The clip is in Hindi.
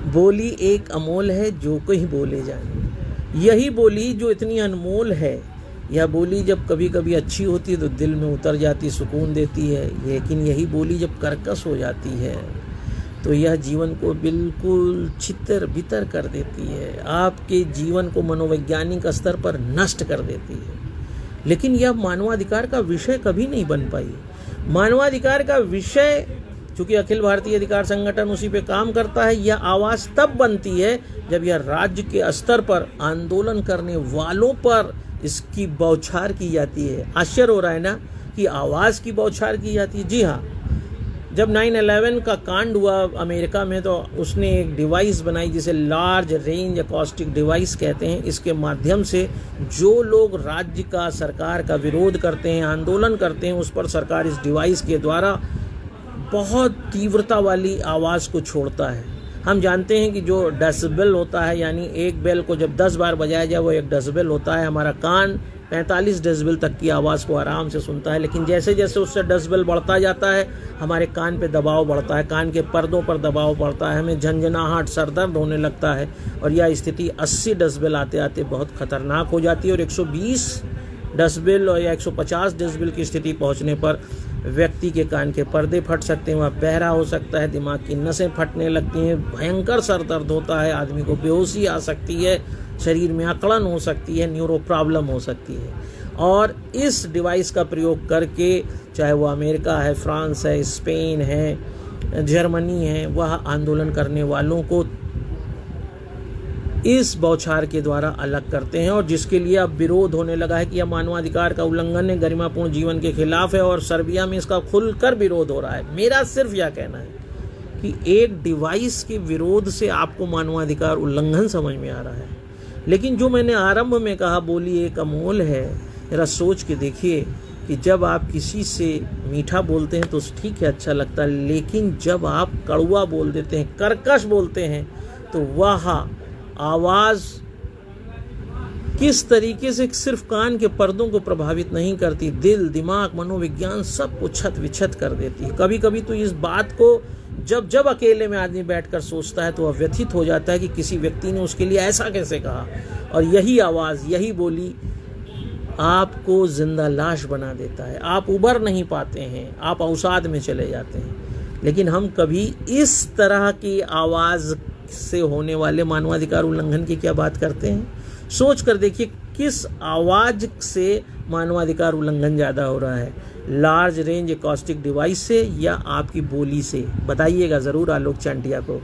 बोली एक अमोल है जो कोई बोले जाने। यही बोली जो इतनी अनमोल है, यह बोली जब कभी कभी अच्छी होती है तो दिल में उतर जाती, सुकून देती है। लेकिन यही बोली जब कर्कश हो जाती है तो यह जीवन को बिल्कुल छितर बितर कर देती है, आपके जीवन को मनोवैज्ञानिक स्तर पर नष्ट कर देती है। लेकिन यह मानवाधिकार का विषय कभी नहीं बन पाई। मानवाधिकार का विषय, चूंकि अखिल भारतीय अधिकार संगठन उसी पे काम करता है, यह आवाज़ तब बनती है जब यह राज्य के स्तर पर आंदोलन करने वालों पर इसकी बौछार की जाती है। आश्चर्य हो रहा है ना कि आवाज़ की बौछार की जाती है। जी हाँ, जब 9/11 का कांड हुआ अमेरिका में तो उसने एक डिवाइस बनाई जिसे लार्ज रेंज एकॉस्टिक डिवाइस कहते हैं। इसके माध्यम से जो लोग राज्य का, सरकार का विरोध करते हैं, आंदोलन करते हैं, उस पर सरकार इस डिवाइस के द्वारा बहुत तीव्रता वाली आवाज़ को छोड़ता है। हम जानते हैं कि जो डेसिबल होता है, यानी एक बेल को जब 10 बार बजाया जाए वो 1 डेसिबल होता है। हमारा कान 45 डेसिबल तक की आवाज़ को आराम से सुनता है, लेकिन जैसे जैसे उससे डेसिबल बढ़ता जाता है हमारे कान पे दबाव बढ़ता है, कान के पर्दों पर दबाव बढ़ता है, हमें झंझनाहट, सरदर्द होने लगता है और यह स्थिति 80 डेसिबल आते आते बहुत खतरनाक हो जाती है। और 120 डेसिबल और या 150 डेसिबल की स्थिति पहुंचने पर व्यक्ति के कान के पर्दे फट सकते हैं, वह बहरा हो सकता है, दिमाग की नसें फटने लगती हैं, भयंकर सर दर्द होता है, आदमी को बेहोशी आ सकती है, शरीर में अकड़न हो सकती है, न्यूरो प्रॉब्लम हो सकती है। और इस डिवाइस का प्रयोग करके, चाहे वो अमेरिका है, फ्रांस है, स्पेन है, जर्मनी है, वह आंदोलन करने वालों को इस बौछार के द्वारा अलग करते हैं। और जिसके लिए अब विरोध होने लगा है कि यह मानवाधिकार का उल्लंघन है, गरिमापूर्ण जीवन के खिलाफ है और सर्बिया में इसका खुलकर विरोध हो रहा है। मेरा सिर्फ यह कहना है कि एक डिवाइस के विरोध से आपको मानवाधिकार उल्लंघन समझ में आ रहा है, लेकिन जो मैंने आरंभ में कहा, बोली एक अमोल है, जरा सोच के देखिए कि जब आप किसी से मीठा बोलते हैं तो ठीक है, अच्छा लगता है, लेकिन जब आप कड़वा बोल देते हैं, कर्कश बोलते हैं, तो वह आवाज़ किस तरीके से सिर्फ कान के पर्दों को प्रभावित नहीं करती, दिल, दिमाग, मनोविज्ञान सब को छत विछत कर देती है। कभी कभी तो इस बात को जब जब अकेले में आदमी बैठकर सोचता है तो वह व्यथित हो जाता है कि किसी व्यक्ति ने उसके लिए ऐसा कैसे कहा। और यही आवाज़, यही बोली आपको जिंदा लाश बना देता है। आप उबर नहीं पाते हैं, आप अवसाद में चले जाते हैं। लेकिन हम कभी इस तरह की आवाज़ से होने वाले मानवाधिकार उल्लंघन की क्या बात करते हैं? सोच कर देखिए किस आवाज़ से मानवाधिकार उल्लंघन ज़्यादा हो रहा है, लार्ज रेंज एकॉस्टिक डिवाइस से या आपकी बोली से? बताइएगा ज़रूर आलोक चांटिया को।